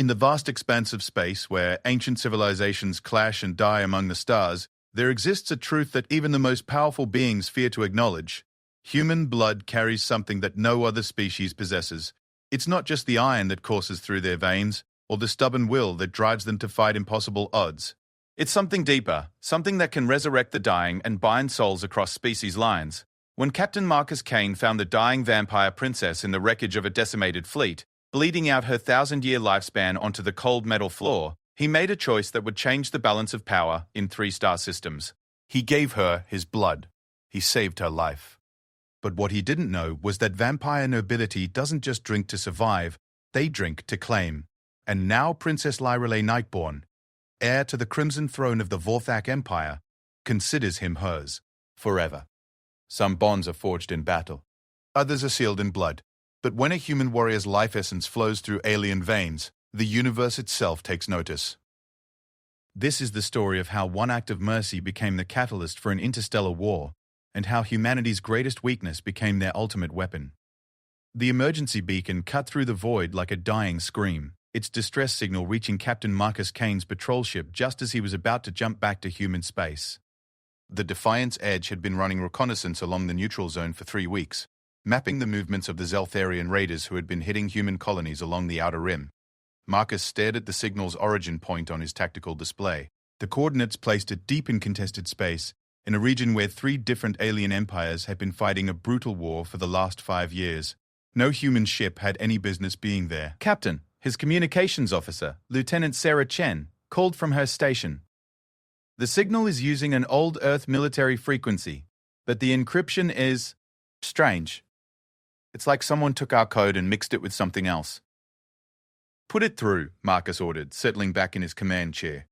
In the vast expanse of space, where ancient civilizations clash and die among the stars, there exists a truth that even the most powerful beings fear to acknowledge. Human blood carries something that no other species possesses. It's not just the iron that courses through their veins, or the stubborn will that drives them to fight impossible odds. It's something deeper, something that can resurrect the dying and bind souls across species lines. When Captain Marcus Kane found the dying vampire princess in the wreckage of a decimated fleet, bleeding out her 1,000-year lifespan onto the cold metal floor, he made a choice that would change the balance of power in 3-star systems. He gave her his blood. He saved her life. But what he didn't know was that vampire nobility doesn't just drink to survive, they drink to claim. And now Princess Lyreley Nightborn, heir to the Crimson Throne of the Vorthak Empire, considers him hers, forever. Some bonds are forged in battle. Others are sealed in blood. But when a human warrior's life essence flows through alien veins, the universe itself takes notice. This is the story of how one act of mercy became the catalyst for an interstellar war, and how humanity's greatest weakness became their ultimate weapon. The emergency beacon cut through the void like a dying scream, its distress signal reaching Captain Marcus Kane's patrol ship just as he was about to jump back to human space. The Defiant's Edge had been running reconnaissance along the neutral zone for 3 weeks, mapping the movements of the Zeltharian raiders who had been hitting human colonies along the outer rim. Marcus stared at the signal's origin point on his tactical display. The coordinates placed it deep in contested space, in a region where 3 different alien empires had been fighting a brutal war for the last 5 years. No human ship had any business being there. Captain, his communications officer, Lieutenant Sarah Chen, called from her station. The signal is using an old Earth military frequency, but the encryption is strange. It's like someone took our code and mixed it with something else. Put it through, Marcus ordered, settling back in his command chair.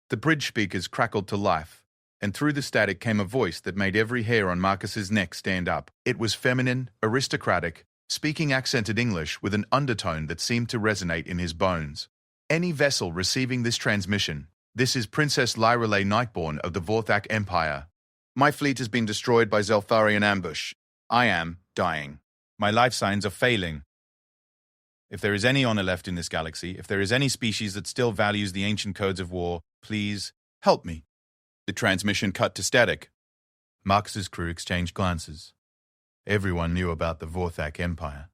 The bridge speakers crackled to life, and through the static came a voice that made every hair on Marcus's neck stand up. It was feminine, aristocratic, speaking accented English with an undertone that seemed to resonate in his bones. Any vessel receiving this transmission, this is Princess Lyreley Nightborn of the Vorthak Empire. My fleet has been destroyed by Zeltharian ambush. I am dying. My life signs are failing. If there is any honor left in this galaxy, if there is any species that still values the ancient codes of war, please help me. The transmission cut to static. Marcus's crew exchanged glances. Everyone knew about the Vorthak Empire.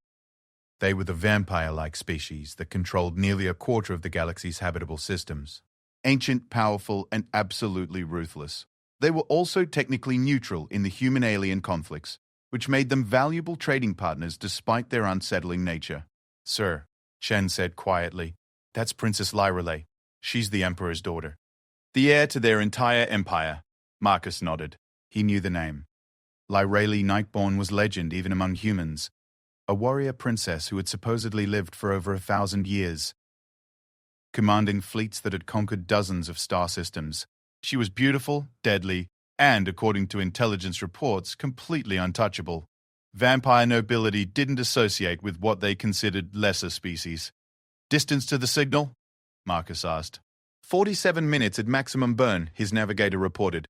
They were the vampire-like species that controlled nearly a quarter of the galaxy's habitable systems. Ancient, powerful, and absolutely ruthless. They were also technically neutral in the human-alien conflicts, which made them valuable trading partners despite their unsettling nature. Sir, Chen said quietly, that's Princess Lyreley. She's the Emperor's daughter. The heir to their entire empire. Marcus nodded. He knew the name. Lyreley Nightborn was legend even among humans. A warrior princess who had supposedly lived for over 1,000 years. Commanding fleets that had conquered dozens of star systems. She was beautiful, deadly, and, according to intelligence reports, completely untouchable. Vampire nobility didn't associate with what they considered lesser species. Distance to the signal? Marcus asked. 47 minutes at maximum burn, his navigator reported.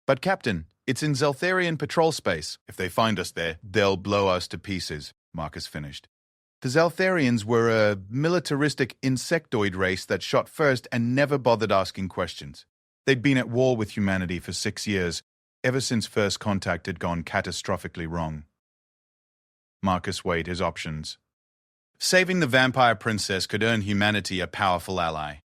But Captain, it's in Zeltharian patrol space. If they find us there, they'll blow us to pieces, Marcus finished. The Zeltharians were a militaristic insectoid race that shot first and never bothered asking questions. They'd been at war with humanity for 6 years, ever since first contact had gone catastrophically wrong. Marcus weighed his options. Saving the vampire princess could earn humanity a powerful ally.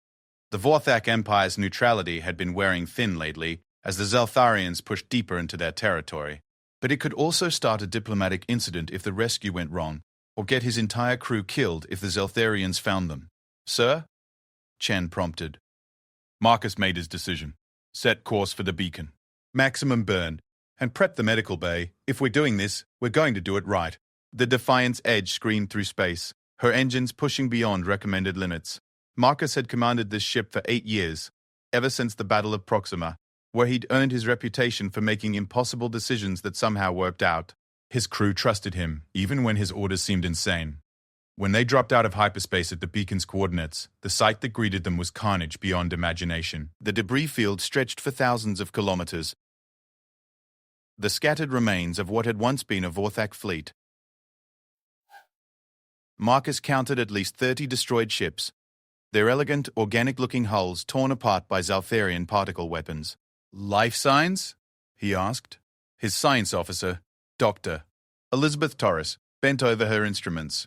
The Vorthak Empire's neutrality had been wearing thin lately, as the Zeltharians pushed deeper into their territory. But it could also start a diplomatic incident if the rescue went wrong, or get his entire crew killed if the Zeltharians found them. Sir? Chen prompted. Marcus made his decision. Set course for the beacon. Maximum burn. And prep the medical bay. If we're doing this, we're going to do it right. The Defiant's Edge screamed through space, her engines pushing beyond recommended limits. Marcus had commanded this ship for 8 years, ever since the Battle of Proxima, where he'd earned his reputation for making impossible decisions that somehow worked out. His crew trusted him, even when his orders seemed insane. When they dropped out of hyperspace at the beacon's coordinates, the sight that greeted them was carnage beyond imagination. The debris field stretched for thousands of kilometers. The scattered remains of what had once been a Vorthak fleet. Marcus counted at least 30 destroyed ships. their elegant, organic-looking hulls torn apart by Zaltharian particle weapons. "Life signs?" he asked. His science officer, Dr. Elizabeth Torres, bent over her instruments.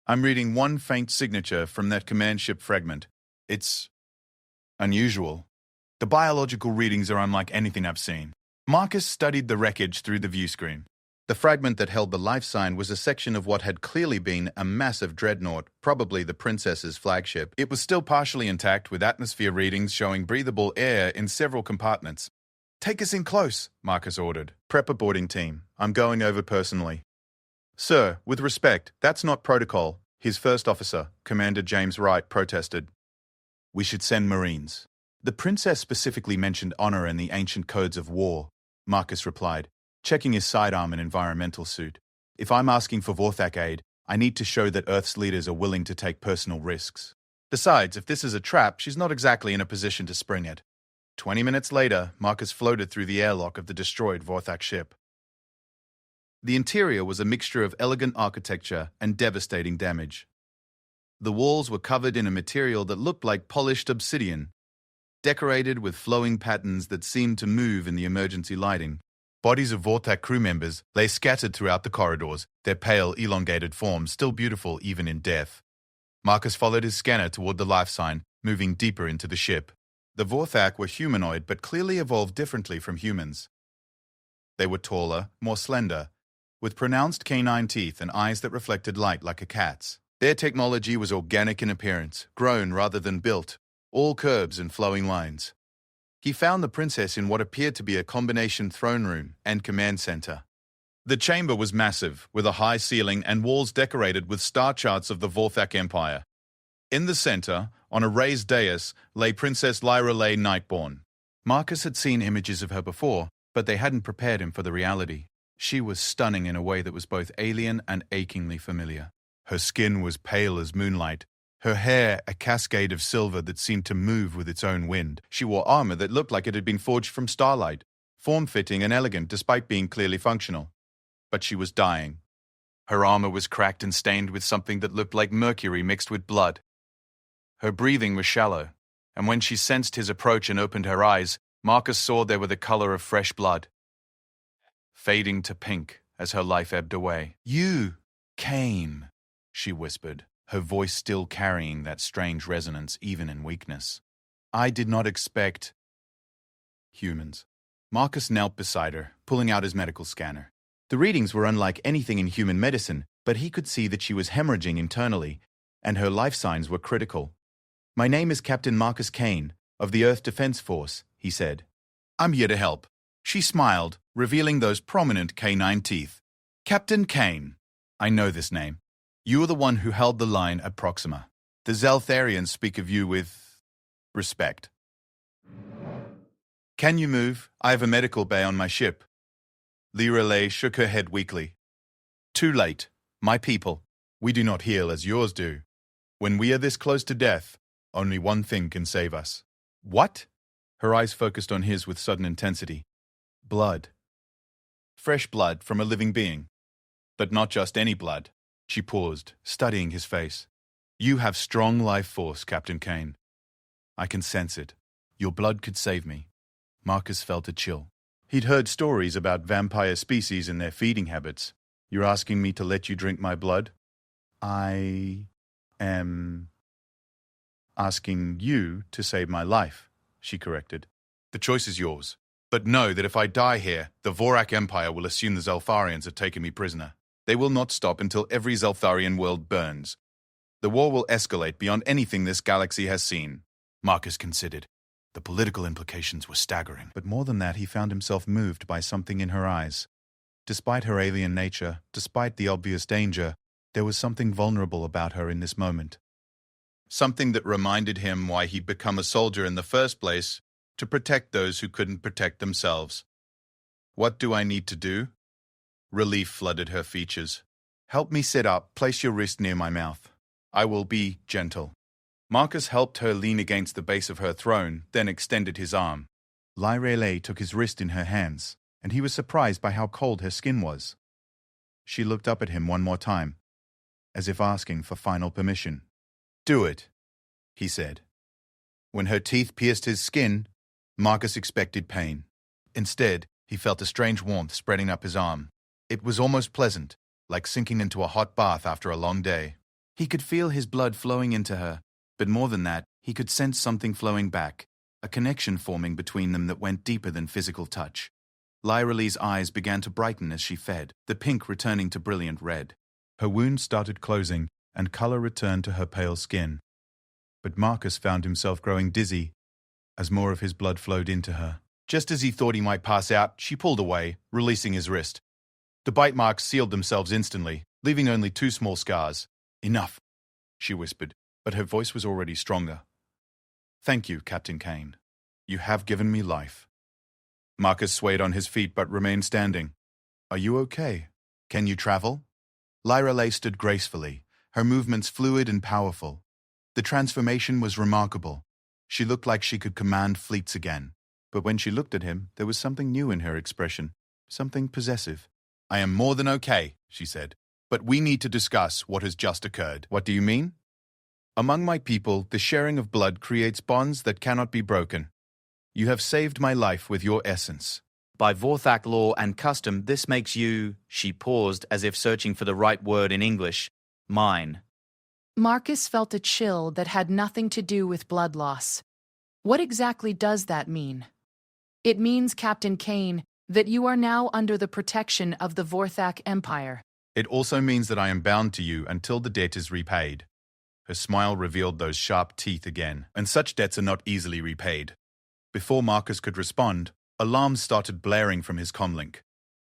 "I'm reading one faint signature from that command ship fragment. It's unusual. The biological readings are unlike anything I've seen." Marcus studied the wreckage through the view screen. The fragment that held the life sign was a section of what had clearly been a massive dreadnought, probably the Princess's flagship. It was still partially intact, with atmosphere readings showing breathable air in several compartments. "Take us in close," Marcus ordered. "Prep a boarding team. I'm going over personally." "Sir, with respect, that's not protocol," his first officer, Commander James Wright, protested. "We should send Marines." "The Princess specifically mentioned honor and the ancient codes of war," Marcus replied, checking his sidearm and environmental suit. "If I'm asking for Vorthak aid, I need to show that Earth's leaders are willing to take personal risks. Besides, if this is a trap, she's not exactly in a position to spring it." 20 minutes later, Marcus floated through the airlock of the destroyed Vorthak ship. The interior was a mixture of elegant architecture and devastating damage. The walls were covered in a material that looked like polished obsidian, decorated with flowing patterns that seemed to move in the emergency lighting. Bodies of Vorthak crew members lay scattered throughout the corridors, their pale, elongated forms still beautiful even in death. Marcus followed his scanner toward the life sign, moving deeper into the ship. The Vorthak were humanoid but clearly evolved differently from humans. They were taller, more slender, with pronounced canine teeth and eyes that reflected light like a cat's. Their technology was organic in appearance, grown rather than built, all curves and flowing lines. He found the princess in what appeared to be a combination throne room and command center. The chamber was massive, with a high ceiling and walls decorated with star charts of the Vorthak Empire. In the center, on a raised dais, lay Princess Lyra Lay Nightborn. Marcus had seen images of her before, but they hadn't prepared him for the reality. She was stunning in a way that was both alien and achingly familiar. Her skin was pale as moonlight, her hair a cascade of silver that seemed to move with its own wind. She wore armor that looked like it had been forged from starlight, form-fitting and elegant despite being clearly functional. But she was dying. Her armor was cracked and stained with something that looked like mercury mixed with blood. Her breathing was shallow, and when she sensed his approach and opened her eyes, Marcus saw they were the color of fresh blood, fading to pink as her life ebbed away. "You came," she whispered, her voice still carrying that strange resonance even in weakness. "I did not expect humans." Marcus knelt beside her, pulling out his medical scanner. The readings were unlike anything in human medicine, but he could see that she was hemorrhaging internally, and her life signs were critical. "My name is Captain Marcus Kane, of the Earth Defense Force," he said. "I'm here to help." She smiled, revealing those prominent canine teeth. "Captain Kane. I know this name. You are the one who held the line at Proxima. The Zaltharians speak of you with respect. Can you move? I have a medical bay on my ship." Lyra Lay shook her head weakly. "Too late. My people. We do not heal as yours do. When we are this close to death, only one thing can save us." "What?" Her eyes focused on his with sudden intensity. "Blood. Fresh blood from a living being. But not just any blood." She paused, studying his face. "You have strong life force, Captain Kane. I can sense it. Your blood could save me." Marcus felt a chill. He'd heard stories about vampire species and their feeding habits. "You're asking me to let you drink my blood?" "I am asking you to save my life," she corrected. "The choice is yours. But know that if I die here, the Vorak Empire will assume the Zaltharians have taken me prisoner. They will not stop until every Zaltharian world burns. The war will escalate beyond anything this galaxy has seen." Marcus considered. The political implications were staggering. But more than that, he found himself moved by something in her eyes. Despite her alien nature, despite the obvious danger, there was something vulnerable about her in this moment. Something that reminded him why he'd become a soldier in the first place, to protect those who couldn't protect themselves. "What do I need to do?" Relief flooded her features. "Help me sit up, place your wrist near my mouth. I will be gentle." Marcus helped her lean against the base of her throne, then extended his arm. Lyra Lay took his wrist in her hands, and he was surprised by how cold her skin was. She looked up at him one more time, as if asking for final permission. "Do it." he said. When her teeth pierced his skin, Marcus expected pain. Instead, he felt a strange warmth spreading up his arm. It was almost pleasant, like sinking into a hot bath after a long day. He could feel his blood flowing into her, but more than that, he could sense something flowing back, a connection forming between them that went deeper than physical touch. Lyra Lee's eyes began to brighten as she fed, the pink returning to brilliant red. Her wound started closing, and color returned to her pale skin. But Marcus found himself growing dizzy as more of his blood flowed into her. Just as he thought he might pass out, she pulled away, releasing his wrist. The bite marks sealed themselves instantly, leaving only 2 small scars. "Enough," she whispered, but her voice was already stronger. "Thank you, Captain Kane. You have given me life." Marcus swayed on his feet but remained standing. "Are you okay? Can you travel?" Lyra Lee stood gracefully, her movements fluid and powerful. The transformation was remarkable. She looked like she could command fleets again. But when she looked at him, there was something new in her expression, something possessive. "I am more than okay," she said. "But we need to discuss what has just occurred." "What do you mean?" "Among my people, the sharing of blood creates bonds that cannot be broken. You have saved my life with your essence. By Vorthak law and custom, this makes you," she paused as if searching for the right word in English, "mine." Marcus felt a chill that had nothing to do with blood loss. What exactly does that mean? It means, Captain Kane, that you are now under the protection of the Vorthak Empire. It also means that I am bound to you until the debt is repaid. Her smile revealed those sharp teeth again, and such debts are not easily repaid. Before Marcus could respond, alarms started blaring from his comlink.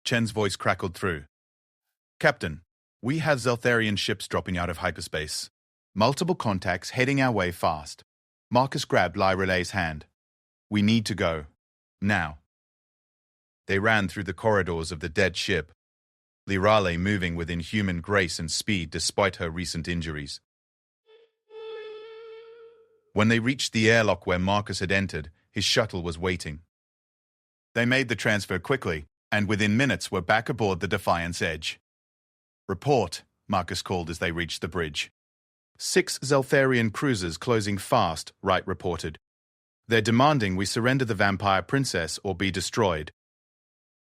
Chen's voice crackled through. "Captain, we have Zeltharian ships dropping out of hyperspace. Multiple contacts heading our way fast." Marcus grabbed Lyra Lee's hand. "We need to go. Now." They ran through the corridors of the dead ship, Lirale moving with inhuman grace and speed despite her recent injuries. When they reached the airlock where Marcus had entered, his shuttle was waiting. They made the transfer quickly, and within minutes were back aboard the Defiance Edge. "Report," Marcus called as they reached the bridge. 6 Zeltharian cruisers closing fast, Wright reported. "They're demanding we surrender the vampire princess or be destroyed."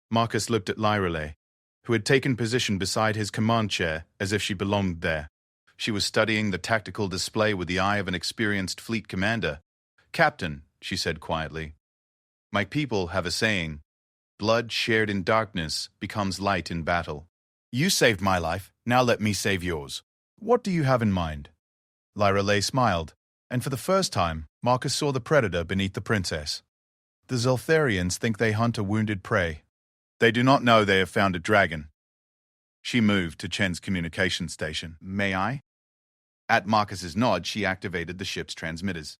Marcus looked at Lyra Lee, who had taken position beside his command chair as if she belonged there. She was studying the tactical display with the eye of an experienced fleet commander. "Captain," she said quietly, "my people have a saying, blood shared in darkness becomes light in battle. You saved my life, now let me save yours. What do you have in mind?" Lyra Lee smiled, and for the first time, Marcus saw the predator beneath the princess. "The Zeltharians think they hunt a wounded prey. They do not know they have found a dragon." She moved to Chen's communication station. "May I?" At Marcus's nod, she activated the ship's transmitters.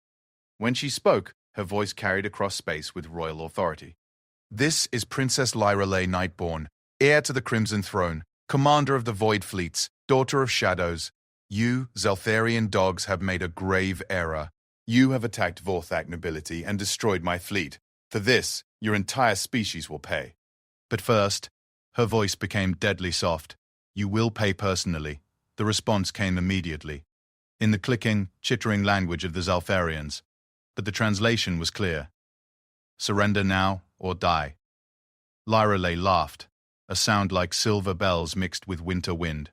When she spoke, her voice carried across space with royal authority. "This is Princess Lyra Lee Nightborn, heir to the Crimson Throne, commander of the Void Fleets, daughter of Shadows. You, Zeltharian dogs, have made a grave error. You have attacked Vorthak nobility and destroyed my fleet. For this, your entire species will pay. But first," her voice became deadly soft, "you will pay personally." The response came immediately, in the clicking, chittering language of the Zeltharians, but the translation was clear. "Surrender now or die." Lyra Lee laughed, a sound like silver bells mixed with winter wind.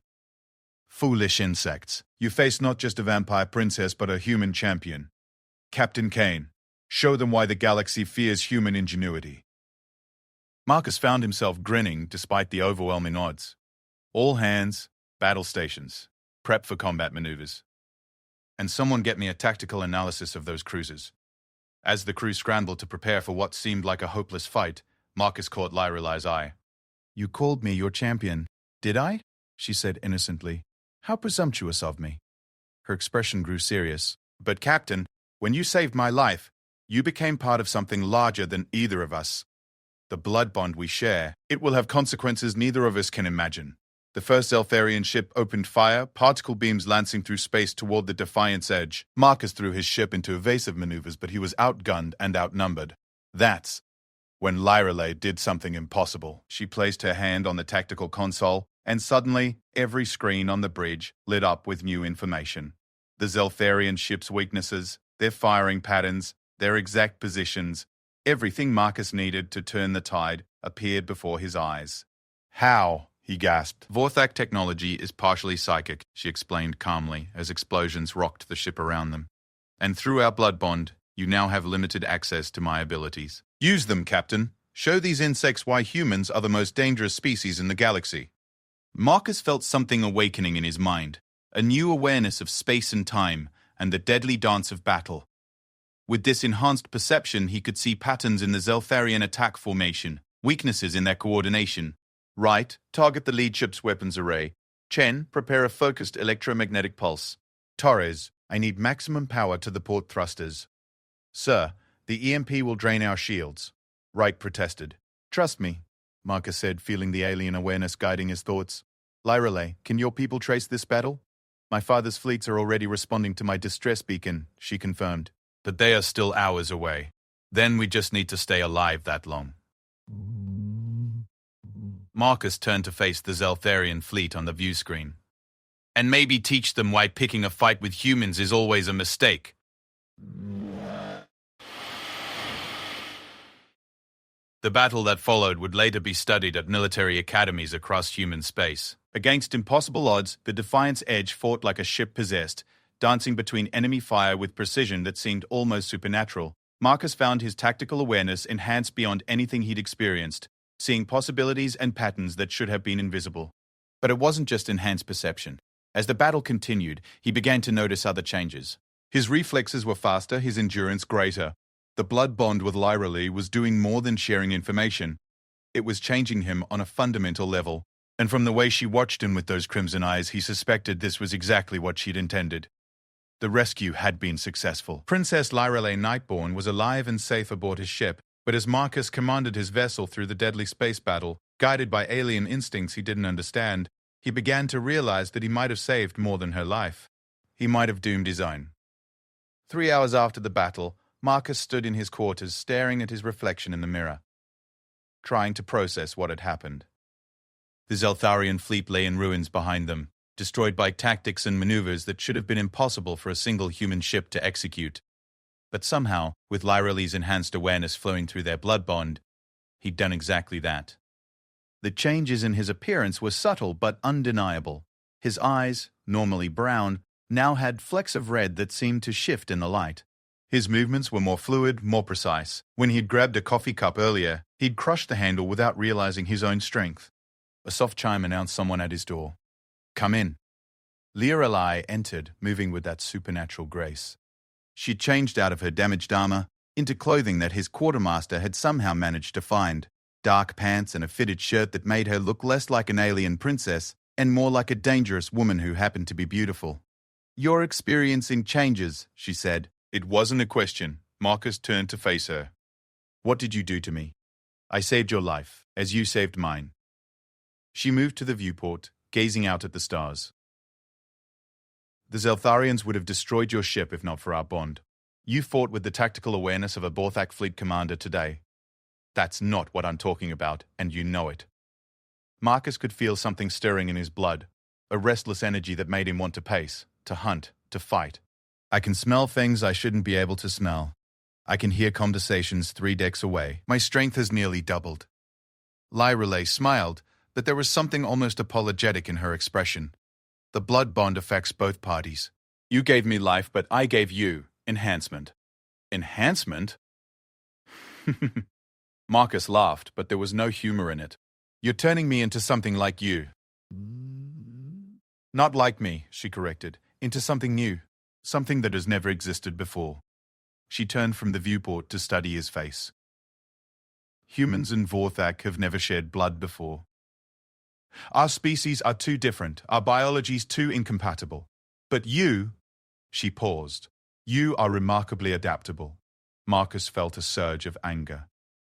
"Foolish insects, you face not just a vampire princess but a human champion. Captain Kane, show them why the galaxy fears human ingenuity." Marcus found himself grinning despite the overwhelming odds. All hands, battle stations, prep for combat maneuvers. And someone get me a tactical analysis of those cruisers. As the crew scrambled to prepare for what seemed like a hopeless fight, Marcus caught Lyra Lee's eye. "You called me your champion, did I?" she said innocently. "How presumptuous of me." Her expression grew serious. "But Captain, when you saved my life, you became part of something larger than either of us. The blood bond we share, it will have consequences neither of us can imagine." The first Zeltharian ship opened fire, particle beams lancing through space toward the Defiance Edge. Marcus threw his ship into evasive maneuvers, but he was outgunned and outnumbered. That's when Lyra Lee did something impossible. She placed her hand on the tactical console, and suddenly, every screen on the bridge lit up with new information. The The Zeltharian ship's weaknesses, their firing patterns, their exact positions, everything Marcus needed to turn the tide appeared before his eyes. "How?" he gasped. "Vorthak technology is partially psychic," she explained calmly as explosions rocked the ship around them. "And through our blood bond, you now have limited access to my abilities. Use them, Captain. Show these insects why humans are the most dangerous species in the galaxy." Marcus felt something awakening in his mind, a new awareness of space and time and the deadly dance of battle. With this enhanced perception, he could see patterns in the Zeltharian attack formation, weaknesses in their coordination. Right, target the lead ship's weapons array. Chen, prepare a focused electromagnetic pulse. Torres, I need maximum power to the port thrusters. Sir, the EMP will drain our shields. Wright protested. Trust me, Marcus said, feeling the alien awareness guiding his thoughts. Lyreley, can your people trace this battle? My father's fleets are already responding to my distress beacon, she confirmed. But they are still hours away. Then we just need to stay alive that long. Marcus turned to face the Zeltharian fleet on the view screen. And maybe teach them why picking a fight with humans is always a mistake. The battle that followed would later be studied at military academies across human space. Against impossible odds, the Defiant's Edge fought like a ship possessed, dancing between enemy fire with precision that seemed almost supernatural. Marcus found his tactical awareness enhanced beyond anything he'd experienced, seeing possibilities and patterns that should have been invisible. But it wasn't just enhanced perception. As the battle continued, he began to notice other changes. His reflexes were faster, his endurance greater. The blood bond with Lyreley was doing more than sharing information. It was changing him on a fundamental level. And from the way she watched him with those crimson eyes, he suspected this was exactly what she'd intended. The rescue had been successful. Princess Lyreley Nightborn was alive and safe aboard his ship, but as Marcus commanded his vessel through the deadly space battle, guided by alien instincts he didn't understand, he began to realize that he might have saved more than her life. He might have doomed his own. 3 hours after the battle, Marcus stood in his quarters staring at his reflection in the mirror, trying to process what had happened. The Zeltharian fleet lay in ruins behind them, destroyed by tactics and maneuvers that should have been impossible for a single human ship to execute. But somehow, with Lyreley's enhanced awareness flowing through their blood bond, he'd done exactly that. The changes in his appearance were subtle but undeniable. His eyes, normally brown, now had flecks of red that seemed to shift in the light. His movements were more fluid, more precise. When he'd grabbed a coffee cup earlier, he'd crushed the handle without realizing his own strength. A soft chime announced someone at his door. "Come in." Lyreley entered, moving with that supernatural grace. She'd changed out of her damaged armor into clothing that his quartermaster had somehow managed to find. Dark pants and a fitted shirt that made her look less like an alien princess and more like a dangerous woman who happened to be beautiful. "You're experiencing changes," she said. It wasn't a question. Marcus turned to face her. "What did you do to me? I saved your life, as you saved mine." She moved to the viewport, gazing out at the stars. "The Zeltharians would have destroyed your ship if not for our bond. You fought with the tactical awareness of a Borthak fleet commander today. That's not what I'm talking about, and you know it." Marcus could feel something stirring in his blood, a restless energy that made him want to pace, to hunt, to fight. "I can smell things I shouldn't be able to smell. I can hear conversations 3 decks away. My strength has nearly doubled." Lyreley smiled, but there was something almost apologetic in her expression. "The blood bond affects both parties. You gave me life, but I gave you enhancement." "Enhancement?" Marcus laughed, but there was no humor in it. "You're turning me into something like you." "Not like me," she corrected. "Into something new. Something that has never existed before." She turned from the viewport to study his face. "Humans and Vorthak have never shared blood before. Our species are too different, our biology's too incompatible. But you," she paused, "you are remarkably adaptable." Marcus felt a surge of anger.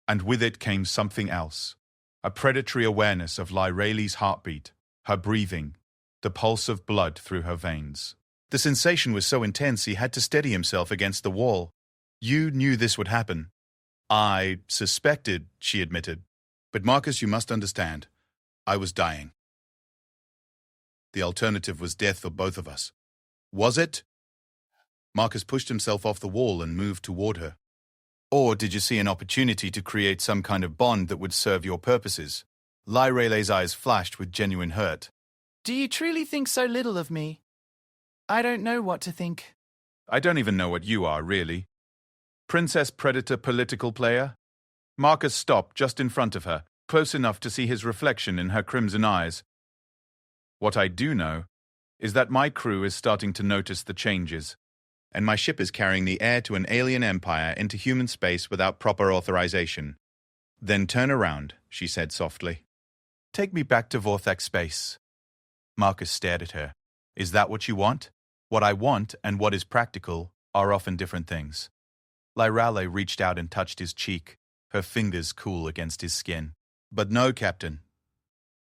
And with it came something else. A predatory awareness of Lyreley's heartbeat, her breathing, the pulse of blood through her veins. The sensation was so intense he had to steady himself against the wall. "You knew this would happen." "I suspected," she admitted. "But Marcus, you must understand. I was dying. The alternative was death for both of us." "Was it?" Marcus pushed himself off the wall and moved toward her. Or did you see an opportunity to create some kind of bond that would serve your purposes? Lyrelay's eyes flashed with genuine hurt. Do you truly think so little of me? I don't know what to think. I don't even know what you are, really. Princess Predator political player? Marcus stopped just in front of her, close enough to see his reflection in her crimson eyes. What I do know is that my crew is starting to notice the changes, and my ship is carrying the heir to an alien empire into human space without proper authorization. Then turn around, she said softly. Take me back to Vorthak space. Marcus stared at her. Is that what you want? What I want and what is practical are often different things. Lyrale reached out and touched his cheek, her fingers cool against his skin. But no, Captain.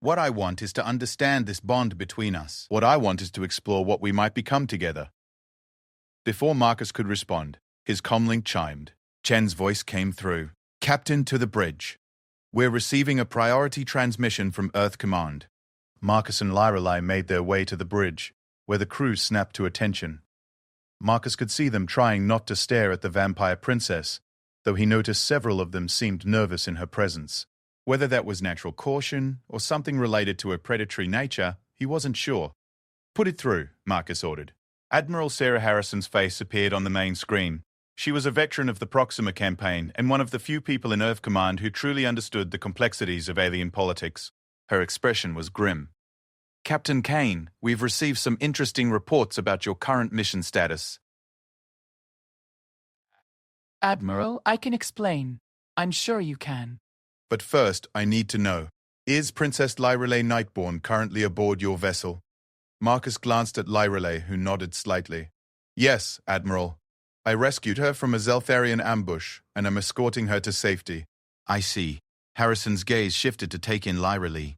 What I want is to understand this bond between us. What I want is to explore what we might become together. Before Marcus could respond, his comlink chimed. Chen's voice came through. Captain, to the bridge. We're receiving a priority transmission from Earth Command. Marcus and Lyrale made their way to the bridge, where the crew snapped to attention. Marcus could see them trying not to stare at the vampire princess, though he noticed several of them seemed nervous in her presence. Whether that was natural caution or something related to her predatory nature, he wasn't sure. Put it through, Marcus ordered. Admiral Sarah Harrison's face appeared on the main screen. She was a veteran of the Proxima campaign and one of the few people in Earth Command who truly understood the complexities of alien politics. Her expression was grim. Captain Kane, we've received some interesting reports about your current mission status. Admiral, I can explain. I'm sure you can. But first, I need to know, is Princess Lyrale Nightborn currently aboard your vessel? Marcus glanced at Lyrale, who nodded slightly. Yes, Admiral. I rescued her from a Zeltharian ambush, and am escorting her to safety. I see. Harrison's gaze shifted to take in Lyrale.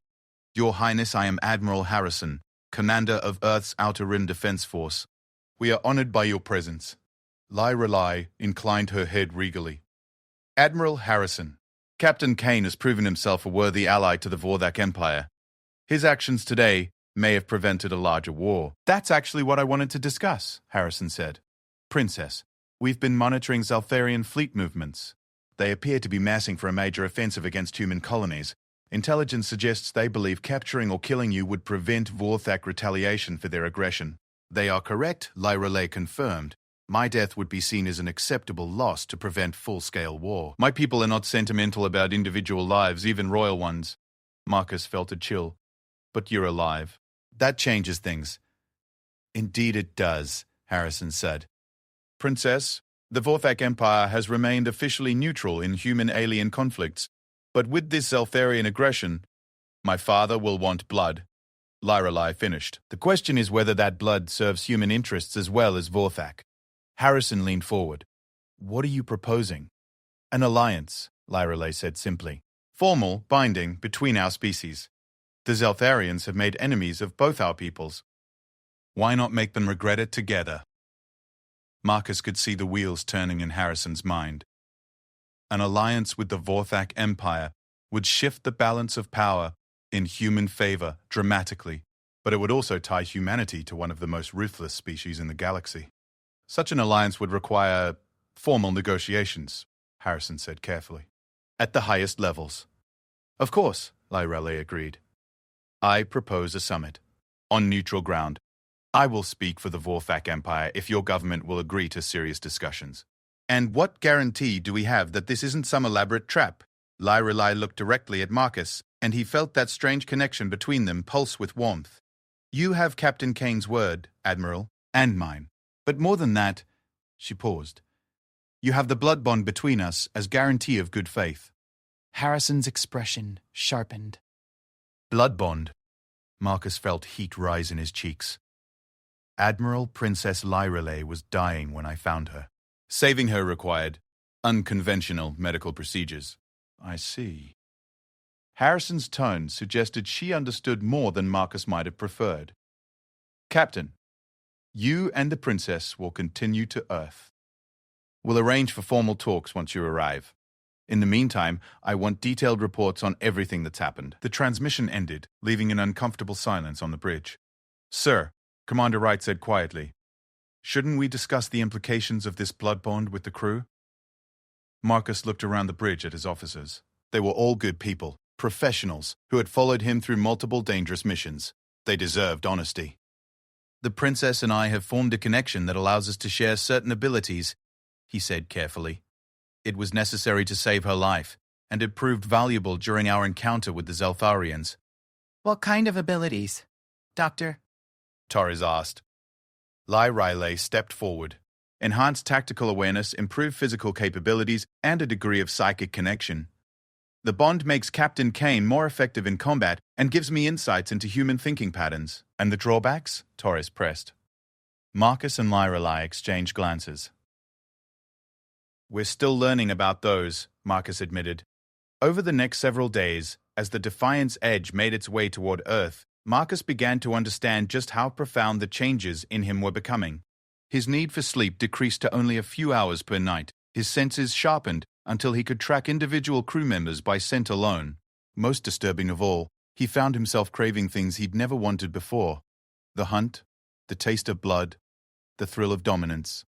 Your Highness, I am Admiral Harrison, Commander of Earth's Outer Rim Defense Force. We are honored by your presence. Lyrale inclined her head regally. Admiral Harrison, Captain Kane has proven himself a worthy ally to the Vorthak Empire. His actions today may have prevented a larger war. That's actually what I wanted to discuss, Harrison said. Princess, we've been monitoring Zeltharian fleet movements. They appear to be massing for a major offensive against human colonies. Intelligence suggests they believe capturing or killing you would prevent Vorthak retaliation for their aggression. They are correct, Lyrale confirmed. My death would be seen as an acceptable loss to prevent full-scale war. My people are not sentimental about individual lives, even royal ones. Marcus felt a chill. But you're alive. That changes things. Indeed it does, Harrison said. Princess, the Vorthak Empire has remained officially neutral in human-alien conflicts, but with this Zeltharian aggression, my father will want blood. Lyrale finished. The question is whether that blood serves human interests as well as Vorthak. Harrison leaned forward. What are you proposing? An alliance, Lyrale said simply. Formal, binding, between our species. The Zeltharians have made enemies of both our peoples. Why not make them regret it together? Marcus could see the wheels turning in Harrison's mind. An alliance with the Vorthak Empire would shift the balance of power in human favor dramatically, but it would also tie humanity to one of the most ruthless species in the galaxy. Such an alliance would require formal negotiations, Harrison said carefully. At the highest levels. Of course, Lyrale agreed. I propose a summit. On neutral ground. I will speak for the Vorthak Empire if your government will agree to serious discussions. And what guarantee do we have that this isn't some elaborate trap? Lyrale looked directly at Marcus, and he felt that strange connection between them pulse with warmth. You have Captain Kane's word, Admiral, and mine. But more than that, she paused. You have the blood bond between us as guarantee of good faith. Harrison's expression sharpened. Blood bond. Marcus felt heat rise in his cheeks. Admiral Princess Lyrale was dying when I found her. Saving her required unconventional medical procedures. I see. Harrison's tone suggested she understood more than Marcus might have preferred. Captain, you and the princess will continue to Earth. We'll arrange for formal talks once you arrive. In the meantime, I want detailed reports on everything that's happened. The transmission ended, leaving an uncomfortable silence on the bridge. Sir, Commander Wright said quietly, Shouldn't we discuss the implications of this blood bond with the crew? Marcus looked around the bridge at his officers. They were all good people, professionals, who had followed him through multiple dangerous missions. They deserved honesty. The princess and I have formed a connection that allows us to share certain abilities, he said carefully. It was necessary to save her life, and it proved valuable during our encounter with the Zeltharians. What kind of abilities, Doctor? Torres asked. Lai Riley stepped forward. Enhanced tactical awareness, improved physical capabilities, and a degree of psychic connection. The bond makes Captain Kane more effective in combat and gives me insights into human thinking patterns. And the drawbacks? Torres pressed. Marcus and Lyrelai exchanged glances. We're still learning about those, Marcus admitted. Over the next several days, as the Defiance Edge made its way toward Earth, Marcus began to understand just how profound the changes in him were becoming. His need for sleep decreased to only a few hours per night. His senses sharpened until he could track individual crew members by scent alone. Most disturbing of all, he found himself craving things he'd never wanted before. The hunt, the taste of blood, the thrill of dominance.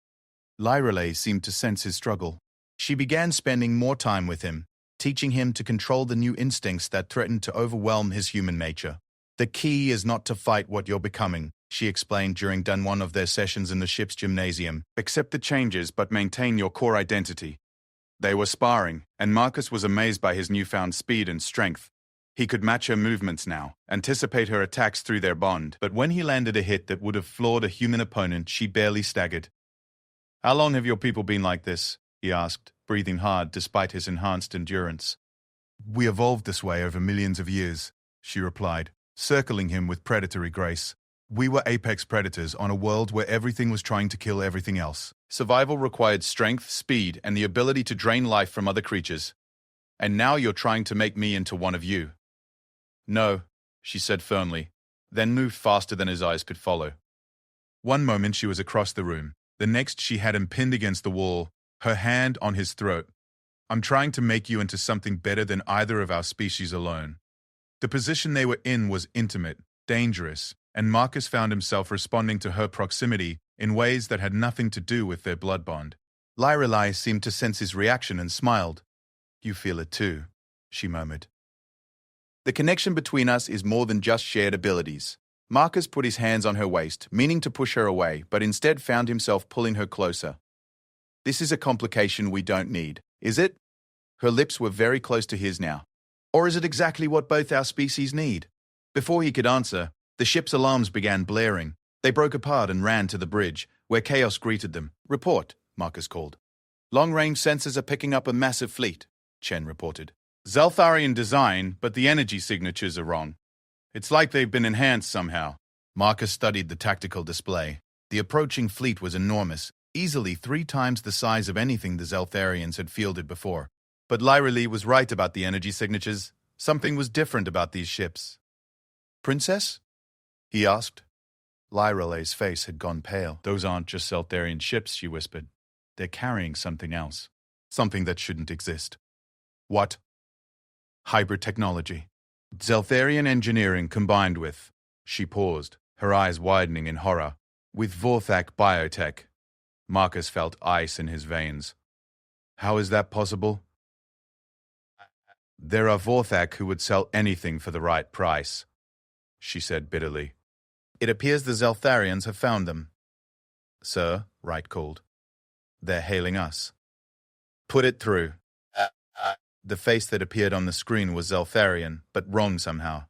Lyrelai seemed to sense his struggle. She began spending more time with him, teaching him to control the new instincts that threatened to overwhelm his human nature. The key is not to fight what you're becoming, she explained during one of their sessions in the ship's gymnasium. Accept the changes but maintain your core identity. They were sparring, and Marcus was amazed by his newfound speed and strength. He could match her movements now, anticipate her attacks through their bond, but when he landed a hit that would have floored a human opponent, she barely staggered. How long have your people been like this? He asked, breathing hard despite his enhanced endurance. We evolved this way over millions of years, she replied, circling him with predatory grace. We were apex predators on a world where everything was trying to kill everything else. Survival required strength, speed, and the ability to drain life from other creatures. And now you're trying to make me into one of you. No, she said firmly, then moved faster than his eyes could follow. One moment she was across the room. The next she had him pinned against the wall, her hand on his throat. I'm trying to make you into something better than either of our species alone. The position they were in was intimate, dangerous, and Marcus found himself responding to her proximity in ways that had nothing to do with their blood bond. Lyrelai seemed to sense his reaction and smiled. You feel it too, she murmured. The connection between us is more than just shared abilities. Marcus put his hands on her waist, meaning to push her away, but instead found himself pulling her closer. This is a complication we don't need, is it? Her lips were very close to his now. Or is it exactly what both our species need? Before he could answer, the ship's alarms began blaring. They broke apart and ran to the bridge, where chaos greeted them. Report, Marcus called. Long-range sensors are picking up a massive fleet, Chen reported. Zeltharian design, but the energy signatures are wrong. It's like they've been enhanced somehow. Marcus studied the tactical display. The approaching fleet was enormous, easily 3 times the size of anything the Zeltharians had fielded before. But Lyrelai was right about the energy signatures. Something was different about these ships. Princess? He asked. Lyrelai's face had gone pale. Those aren't just Zeltharian ships, she whispered. They're carrying something else. Something that shouldn't exist. What? Hybrid technology. Zeltharian engineering combined with... She paused, her eyes widening in horror. With Vorthak biotech. Marcus felt ice in his veins. How is that possible? There are Vorthak who would sell anything for the right price, she said bitterly. It appears the Zeltharians have found them. Sir, Wright called. They're hailing us. Put it through. The face that appeared on the screen was Zeltharian, but wrong somehow.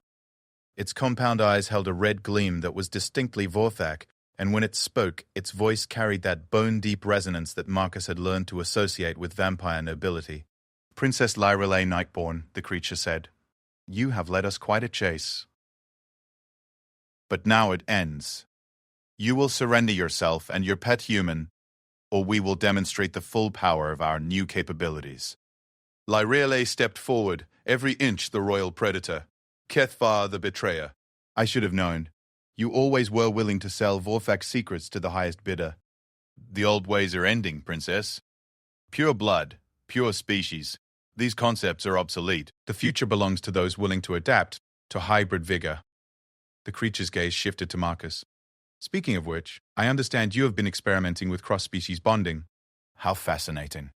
Its compound eyes held a red gleam that was distinctly Vorthak, and when it spoke, its voice carried that bone-deep resonance that Marcus had learned to associate with vampire nobility. Princess Lyrelai Nightborn, the creature said, you have led us quite a chase. But now it ends. You will surrender yourself and your pet human, or we will demonstrate the full power of our new capabilities. Lyrelai stepped forward, every inch the royal predator. Kethvar the betrayer. I should have known. You always were willing to sell Vorthak's secrets to the highest bidder. The old ways are ending, Princess. Pure blood, pure species. These concepts are obsolete. The future belongs to those willing to adapt to hybrid vigor. The creature's gaze shifted to Marcus. Speaking of which, I understand you have been experimenting with cross-species bonding. How fascinating.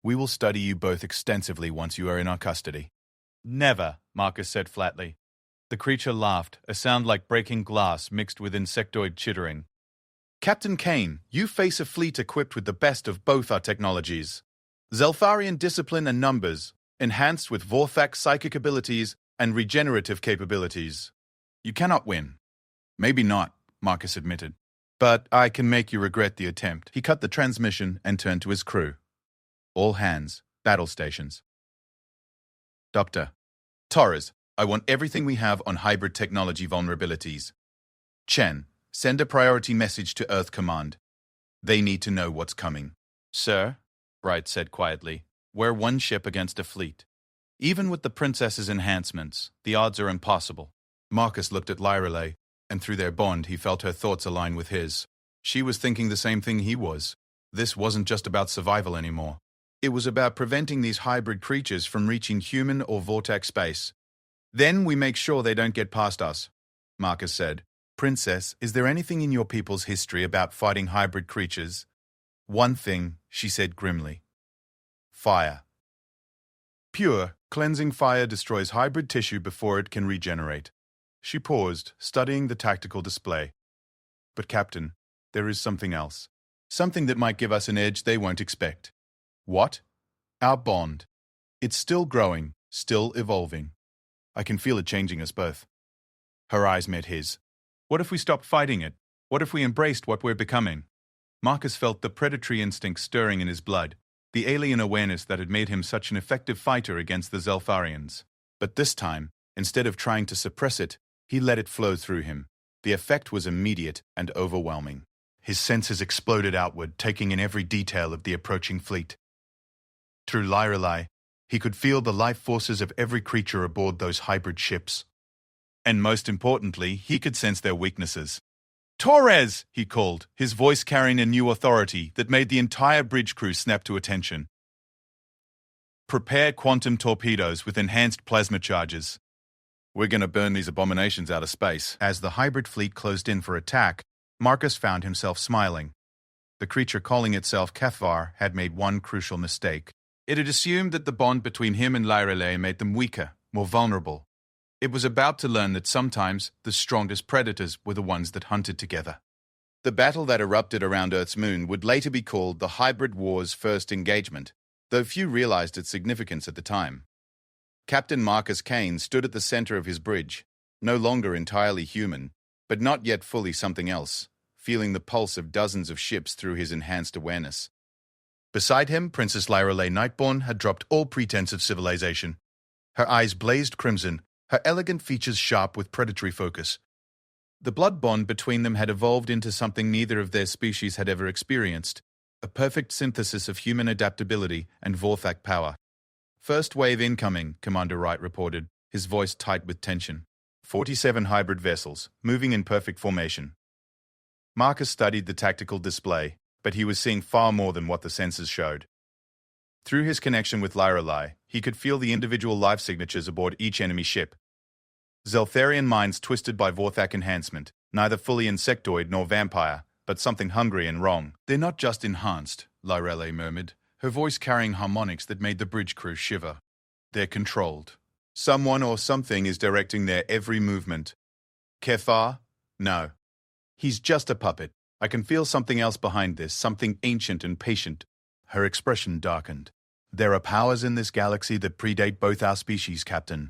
We will study you both extensively once you are in our custody. Never, Marcus said flatly. The creature laughed, a sound like breaking glass mixed with insectoid chittering. Captain Kane, you face a fleet equipped with the best of both our technologies. Zelfarian discipline and numbers, enhanced with Vorthak psychic abilities and regenerative capabilities. You cannot win. Maybe not, Marcus admitted. But I can make you regret the attempt. He cut the transmission and turned to his crew. All hands, battle stations. Doctor. Torres, I want everything we have on hybrid technology vulnerabilities. Chen, send a priority message to Earth Command. They need to know what's coming. Sir, Bright said quietly, we're one ship against a fleet. Even with the Princess's enhancements, the odds are impossible. Marcus looked at Lyrelei, and through their bond he felt her thoughts align with his. She was thinking the same thing he was. This wasn't just about survival anymore. It was about preventing these hybrid creatures from reaching human or vortex space. Then we make sure they don't get past us, Marcus said. Princess, is there anything in your people's history about fighting hybrid creatures? One thing, she said grimly. Fire. Pure, cleansing fire destroys hybrid tissue before it can regenerate. She paused, studying the tactical display. But Captain, there is something else. Something that might give us an edge they won't expect. What? Our bond. It's still growing, still evolving. I can feel it changing us both. Her eyes met his. What if we stopped fighting it? What if we embraced what we're becoming? Marcus felt the predatory instinct stirring in his blood, the alien awareness that had made him such an effective fighter against the Zelfarians. But this time, instead of trying to suppress it, he let it flow through him. The effect was immediate and overwhelming. His senses exploded outward, taking in every detail of the approaching fleet. Through Lyrelei, he could feel the life forces of every creature aboard those hybrid ships. And most importantly, he could sense their weaknesses. Torres! He called, his voice carrying a new authority that made the entire bridge crew snap to attention. Prepare quantum torpedoes with enhanced plasma charges. We're going to burn these abominations out of space. As the hybrid fleet closed in for attack, Marcus found himself smiling. The creature calling itself Cathvar had made one crucial mistake. It had assumed that the bond between him and Lyrelei made them weaker, more vulnerable. It was about to learn that sometimes the strongest predators were the ones that hunted together. The battle that erupted around Earth's moon would later be called the Hybrid War's first engagement, though few realized its significance at the time. Captain Marcus Kane stood at the center of his bridge, no longer entirely human, but not yet fully something else, feeling the pulse of dozens of ships through his enhanced awareness. Beside him, Princess Lyrelei Nightborn had dropped all pretense of civilization. Her eyes blazed crimson, her elegant features sharp with predatory focus. The blood bond between them had evolved into something neither of their species had ever experienced, a perfect synthesis of human adaptability and Vorthak power. First wave incoming, Commander Wright reported, his voice tight with tension. 47 hybrid vessels, moving in perfect formation. Marcus studied the tactical display, but he was seeing far more than what the sensors showed. Through his connection with Lyrelei, he could feel the individual life signatures aboard each enemy ship. Zeltharian minds twisted by Vorthak enhancement, neither fully insectoid nor vampire, but something hungry and wrong. They're not just enhanced, Lyrelei murmured, her voice carrying harmonics that made the bridge crew shiver. They're controlled. Someone or something is directing their every movement. Kefar? No. He's just a puppet. I can feel something else behind this, something ancient and patient. Her expression darkened. There are powers in this galaxy that predate both our species, Captain.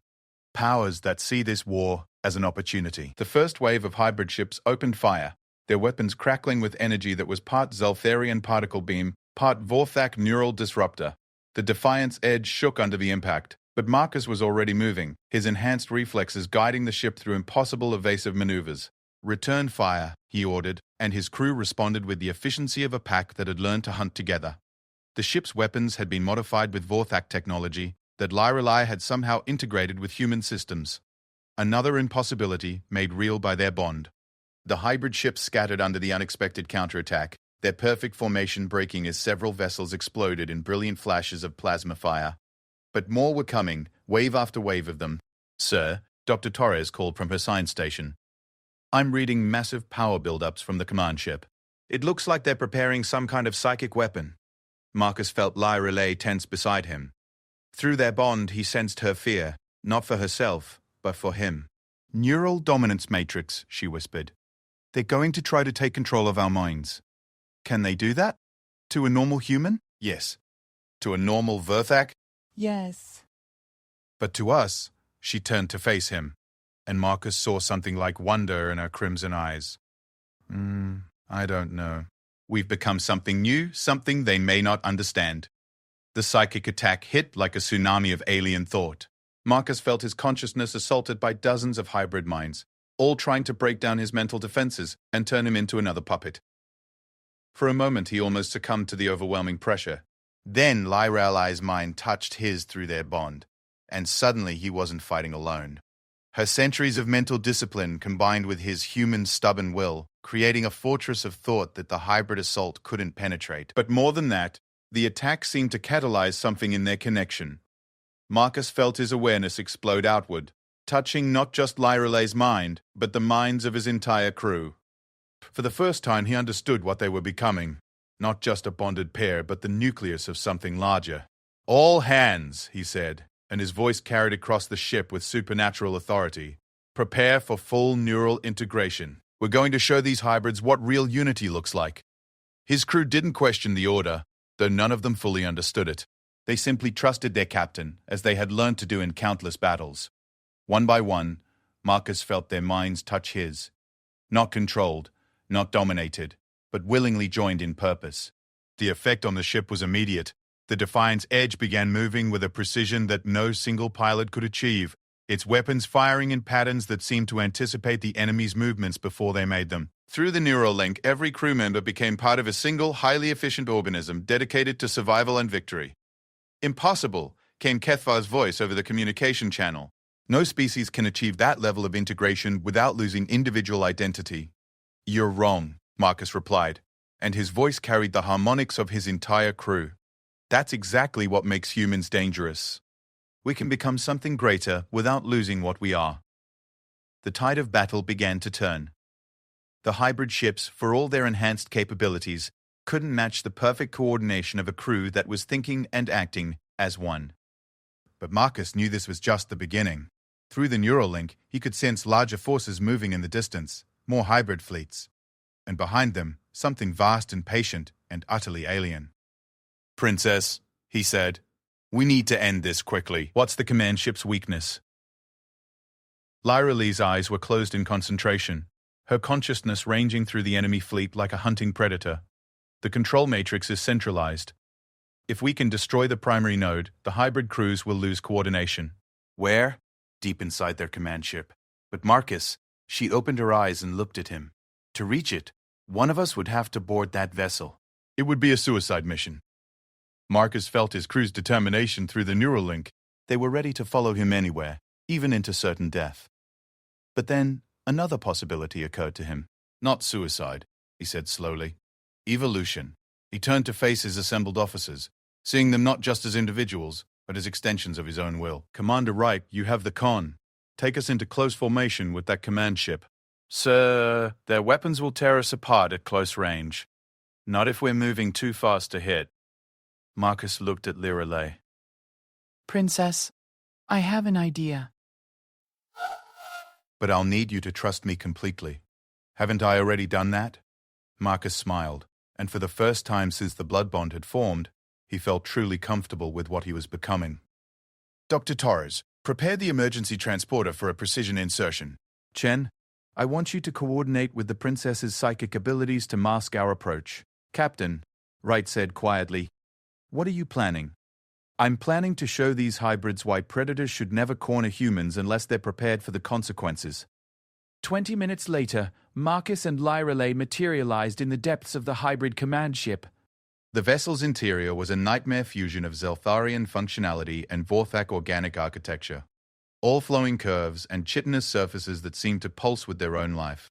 Powers that see this war as an opportunity. The first wave of hybrid ships opened fire, their weapons crackling with energy that was part Zeltharian particle beam, part Vorthak neural disruptor. The Defiant's edge shook under the impact, but Marcus was already moving, his enhanced reflexes guiding the ship through impossible evasive maneuvers. Return fire, he ordered, and his crew responded with the efficiency of a pack that had learned to hunt together. The ship's weapons had been modified with Vorthak technology that Lyrelei had somehow integrated with human systems. Another impossibility made real by their bond. The hybrid ships scattered under the unexpected counterattack, their perfect formation breaking as several vessels exploded in brilliant flashes of plasma fire. But more were coming, wave after wave of them. Sir, Dr. Torres called from her science station. I'm reading massive power buildups from the command ship. It looks like they're preparing some kind of psychic weapon. Marcus felt Lyra lay tense beside him. Through their bond, he sensed her fear, not for herself, but for him. Neural dominance matrix, she whispered. They're going to try to take control of our minds. Can they do that? To a normal human? Yes. To a normal Verthak? Yes. But to us, she turned to face him, and Marcus saw something like wonder in her crimson eyes. I don't know. We've become something new, something they may not understand. The psychic attack hit like a tsunami of alien thought. Marcus felt his consciousness assaulted by dozens of hybrid minds, all trying to break down his mental defenses and turn him into another puppet. For a moment, he almost succumbed to the overwhelming pressure. Then Lyra's mind touched his through their bond, and suddenly he wasn't fighting alone. Her centuries of mental discipline combined with his human stubborn will, creating a fortress of thought that the hybrid assault couldn't penetrate. But more than that, the attack seemed to catalyze something in their connection. Marcus felt his awareness explode outward, touching not just Lyra's mind, but the minds of his entire crew. For the first time, he understood what they were becoming. Not just a bonded pair, but the nucleus of something larger. All hands, he said, and his voice carried across the ship with supernatural authority. Prepare for full neural integration. We're going to show these hybrids what real unity looks like. His crew didn't question the order, though none of them fully understood it. They simply trusted their captain, as they had learned to do in countless battles. One by one, Marcus felt their minds touch his. Not controlled, not dominated, but willingly joined in purpose. The effect on the ship was immediate. The Defiant's edge began moving with a precision that no single pilot could achieve, its weapons firing in patterns that seemed to anticipate the enemy's movements before they made them. Through the neural link, every crew member became part of a single, highly efficient organism dedicated to survival and victory. Impossible, came Kethvar's voice over the communication channel. No species can achieve that level of integration without losing individual identity. You're wrong, Marcus replied, and his voice carried the harmonics of his entire crew. That's exactly what makes humans dangerous. We can become something greater without losing what we are. The tide of battle began to turn. The hybrid ships, for all their enhanced capabilities, couldn't match the perfect coordination of a crew that was thinking and acting as one. But Marcus knew this was just the beginning. Through the neural link, he could sense larger forces moving in the distance, more hybrid fleets. And behind them, something vast and patient and utterly alien. Princess, he said, we need to end this quickly. What's the command ship's weakness? Lyra Lee's eyes were closed in concentration, her consciousness ranging through the enemy fleet like a hunting predator. The control matrix is centralized. If we can destroy the primary node, the hybrid crews will lose coordination. Where? Deep inside their command ship. But Marcus, she opened her eyes and looked at him. To reach it, one of us would have to board that vessel. It would be a suicide mission. Marcus felt his crew's determination through the neural link. They were ready to follow him anywhere, even into certain death. But then, another possibility occurred to him. Not suicide, he said slowly. Evolution. He turned to face his assembled officers, seeing them not just as individuals, but as extensions of his own will. Commander Wright, you have the con. Take us into close formation with that command ship. Sir, their weapons will tear us apart at close range. Not if we're moving too fast to hit. Marcus looked at Lyra. Princess, I have an idea. But I'll need you to trust me completely. Haven't I already done that? Marcus smiled, and for the first time since the blood bond had formed, he felt truly comfortable with what he was becoming. Dr. Torres, prepare the emergency transporter for a precision insertion. Chen, I want you to coordinate with the princess's psychic abilities to mask our approach. Captain, Wright said quietly, what are you planning? I'm planning to show these hybrids why predators should never corner humans unless they're prepared for the consequences. 20 minutes later, Marcus and Lyra materialized in the depths of the hybrid command ship. The vessel's interior was a nightmare fusion of Zeltharian functionality and Vorthak organic architecture, all flowing curves and chitinous surfaces that seemed to pulse with their own life.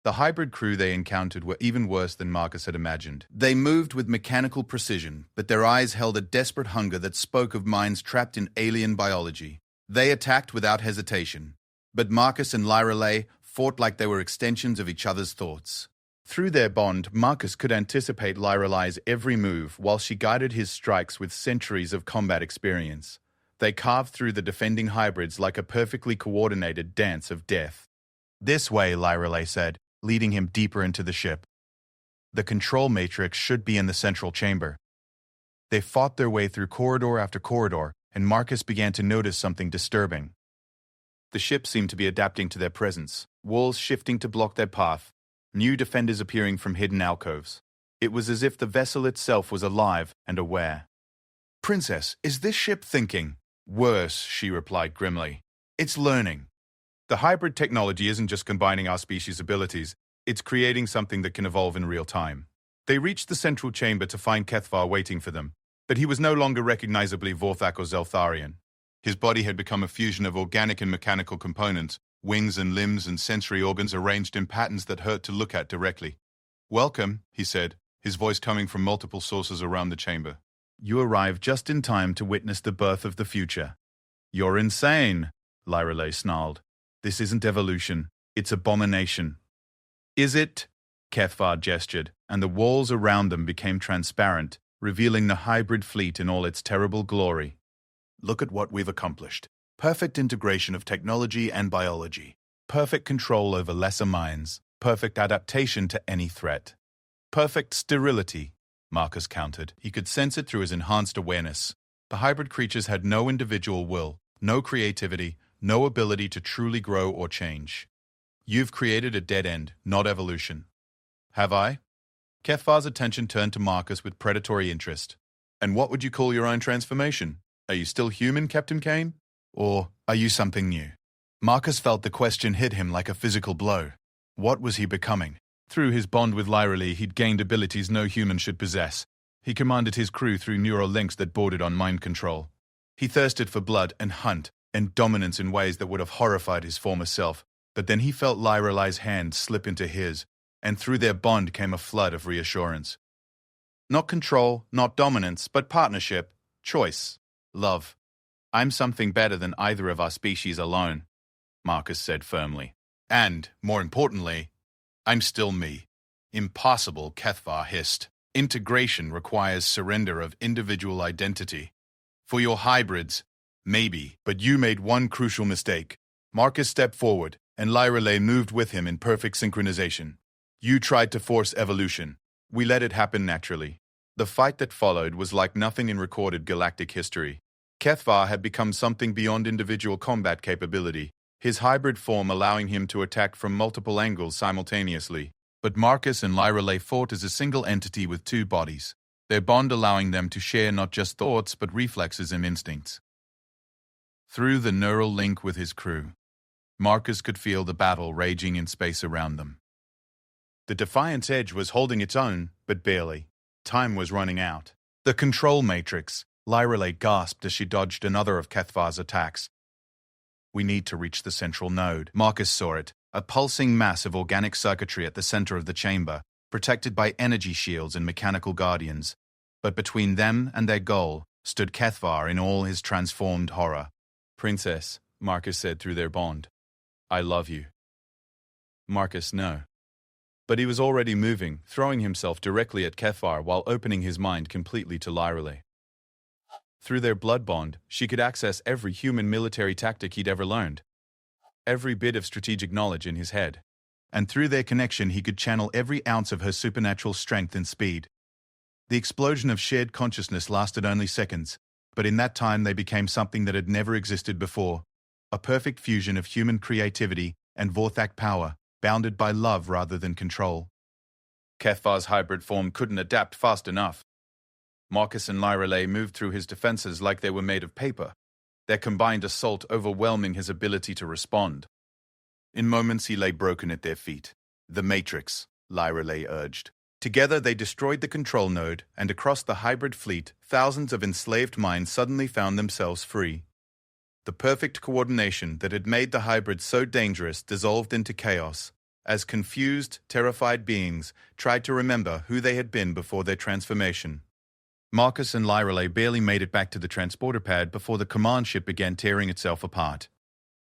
The hybrid crew they encountered were even worse than Marcus had imagined. They moved with mechanical precision, but their eyes held a desperate hunger that spoke of minds trapped in alien biology. They attacked without hesitation, but Marcus and Lyra fought like they were extensions of each other's thoughts. Through their bond, Marcus could anticipate Lyralei's every move while she guided his strikes with centuries of combat experience. They carved through the defending hybrids like a perfectly coordinated dance of death. "This way," Lyrelei said, leading him deeper into the ship. "The control matrix should be in the central chamber." They fought their way through corridor after corridor, and Marcus began to notice something disturbing. The ship seemed to be adapting to their presence, walls shifting to block their path, new defenders appearing from hidden alcoves. It was as if the vessel itself was alive and aware. "Princess, is this ship thinking?" "Worse," she replied grimly. "It's learning. The hybrid technology isn't just combining our species' abilities, it's creating something that can evolve in real time." They reached the central chamber to find Kethvar waiting for them, but he was no longer recognizably Vorthak or Zeltharian. His body had become a fusion of organic and mechanical components, wings and limbs and sensory organs arranged in patterns that hurt to look at directly. "Welcome," he said, his voice coming from multiple sources around the chamber. "You arrived just in time to witness the birth of the future." "You're insane," Lyrelei snarled. "This isn't evolution, it's abomination." "Is it?" Kethvar gestured, and the walls around them became transparent, revealing the hybrid fleet in all its terrible glory. "Look at what we've accomplished. Perfect integration of technology and biology. Perfect control over lesser minds. Perfect adaptation to any threat. Perfect sterility," Marcus countered. He could sense it through his enhanced awareness. The hybrid creatures had no individual will, no creativity, no ability to truly grow or change. "You've created a dead end, not evolution." "Have I?" Kethvar's attention turned to Marcus with predatory interest. "And what would you call your own transformation? Are you still human, Captain Kane? Or are you something new?" Marcus felt the question hit him like a physical blow. What was he becoming? Through his bond with Lyrelei, he'd gained abilities no human should possess. He commanded his crew through neural links that bordered on mind control. He thirsted for blood and hunt and dominance in ways that would have horrified his former self. But then he felt Lyralei's hand slip into his, and through their bond came a flood of reassurance. Not control, not dominance, but partnership, choice, love. "I'm something better than either of our species alone," Marcus said firmly. "And, more importantly, I'm still me." "Impossible," Kethvar hissed. "Integration requires surrender of individual identity. For your hybrids, maybe, but you made one crucial mistake." Marcus stepped forward, and Lyrelei moved with him in perfect synchronization. "You tried to force evolution. We let it happen naturally." The fight that followed was like nothing in recorded galactic history. Kethvar had become something beyond individual combat capability, his hybrid form allowing him to attack from multiple angles simultaneously. But Marcus and Lyrelei fought as a single entity with two bodies, their bond allowing them to share not just thoughts but reflexes and instincts. Through the neural link with his crew, Marcus could feel the battle raging in space around them. The Defiant's edge was holding its own, but barely. Time was running out. "The control matrix," Lyrelei gasped as she dodged another of Kethvar's attacks. "We need to reach the central node." Marcus saw it, a pulsing mass of organic circuitry at the center of the chamber, protected by energy shields and mechanical guardians. But between them and their goal stood Kethvar in all his transformed horror. "Princess," Marcus said through their bond, "I love you." Marcus, no. But he was already moving, throwing himself directly at Kethvar while opening his mind completely to Lyrelei. Through their blood bond, she could access every human military tactic he'd ever learned, every bit of strategic knowledge in his head. And through their connection, he could channel every ounce of her supernatural strength and speed. The explosion of shared consciousness lasted only seconds, but in that time they became something that had never existed before, a perfect fusion of human creativity and Vorthak power, bounded by love rather than control. Kethvar's hybrid form couldn't adapt fast enough. Marcus and Lyrelei moved through his defenses like they were made of paper, their combined assault overwhelming his ability to respond. In moments he lay broken at their feet. "The Matrix," Lyrelei urged. Together they destroyed the control node, and across the hybrid fleet, thousands of enslaved minds suddenly found themselves free. The perfect coordination that had made the hybrids so dangerous dissolved into chaos, as confused, terrified beings tried to remember who they had been before their transformation. Marcus and Lyrelei barely made it back to the transporter pad before the command ship began tearing itself apart.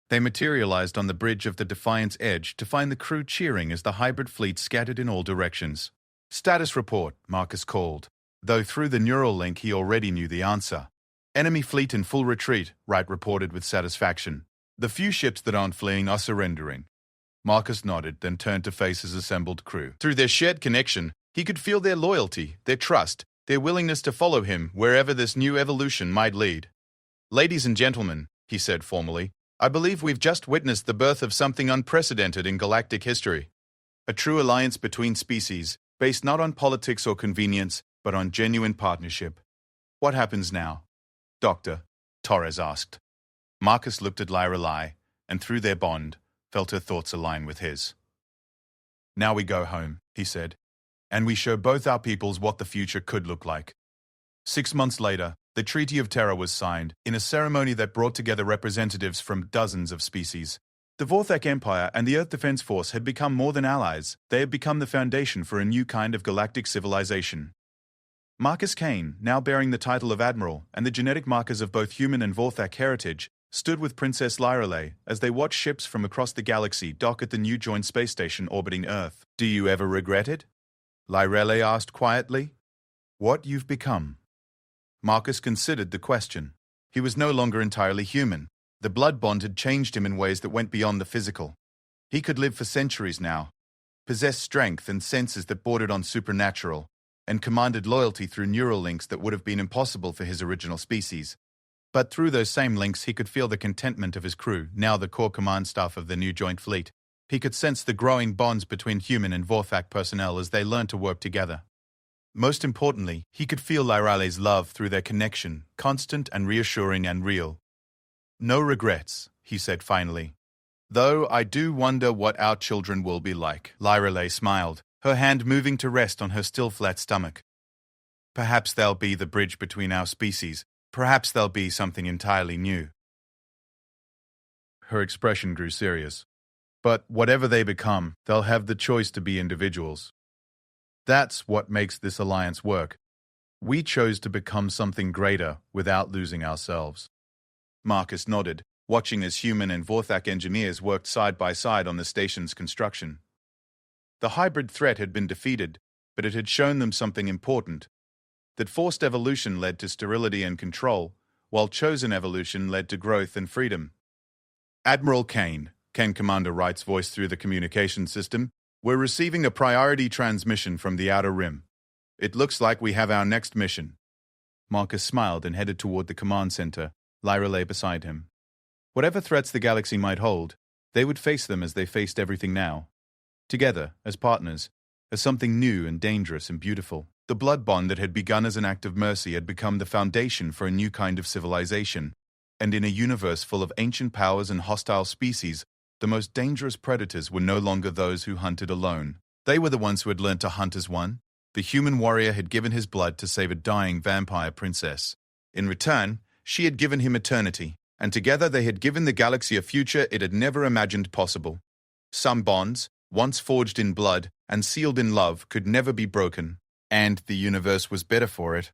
They materialized on the bridge of the Defiance Edge to find the crew cheering as the hybrid fleet scattered in all directions. "Status report," Marcus called, though through the neural link he already knew the answer. "Enemy fleet in full retreat," Wright reported with satisfaction. "The few ships that aren't fleeing are surrendering." Marcus nodded, then turned to face his assembled crew. Through their shared connection, he could feel their loyalty, their trust, their willingness to follow him wherever this new evolution might lead. "Ladies and gentlemen," he said formally, "I believe we've just witnessed the birth of something unprecedented in galactic history. A true alliance between species, based not on politics or convenience, but on genuine partnership." "What happens now, Doctor?" Torres asked. Marcus looked at Lyra Lai, and through their bond, felt her thoughts align with his. "Now we go home," he said, "and we show both our peoples what the future could look like." 6 months later, the Treaty of Terror was signed, in a ceremony that brought together representatives from dozens of species. The Vorthak Empire and the Earth Defense Force had become more than allies. They had become the foundation for a new kind of galactic civilization. Marcus Kane, now bearing the title of Admiral and the genetic markers of both human and Vorthak heritage, stood with Princess Lyrelei as they watched ships from across the galaxy dock at the new joint space station orbiting Earth. "Do you ever regret it?" Lyrelei asked quietly. "What you've become?" Marcus considered the question. He was no longer entirely human. The blood bond had changed him in ways that went beyond the physical. He could live for centuries now, possess strength and senses that bordered on supernatural, and commanded loyalty through neural links that would have been impossible for his original species. But through those same links he could feel the contentment of his crew, now the core command staff of the new joint fleet. He could sense the growing bonds between human and Vorthak personnel as they learned to work together. Most importantly, he could feel Lyralei's love through their connection, constant and reassuring and real. "No regrets," he said finally. "Though I do wonder what our children will be like." Lyrelei smiled, her hand moving to rest on her still flat stomach. "Perhaps they'll be the bridge between our species. Perhaps they'll be something entirely new." Her expression grew serious. "But whatever they become, they'll have the choice to be individuals. That's what makes this alliance work. We chose to become something greater without losing ourselves." Marcus nodded, watching as human and Vorthak engineers worked side by side on the station's construction. The hybrid threat had been defeated, but it had shown them something important. That forced evolution led to sterility and control, while chosen evolution led to growth and freedom. "Admiral Kane," Commander Wright's voice through the communication system, "we're receiving a priority transmission from the Outer Rim. It looks like we have our next mission." Marcus smiled and headed toward the command center, Lyra lay beside him. Whatever threats the galaxy might hold, they would face them as they faced everything now. Together, as partners, as something new and dangerous and beautiful. The blood bond that had begun as an act of mercy had become the foundation for a new kind of civilization. And in a universe full of ancient powers and hostile species, the most dangerous predators were no longer those who hunted alone. They were the ones who had learned to hunt as one. The human warrior had given his blood to save a dying vampire princess. In return, she had given him eternity, and together they had given the galaxy a future it had never imagined possible. Some bonds, once forged in blood and sealed in love, could never be broken, and the universe was better for it.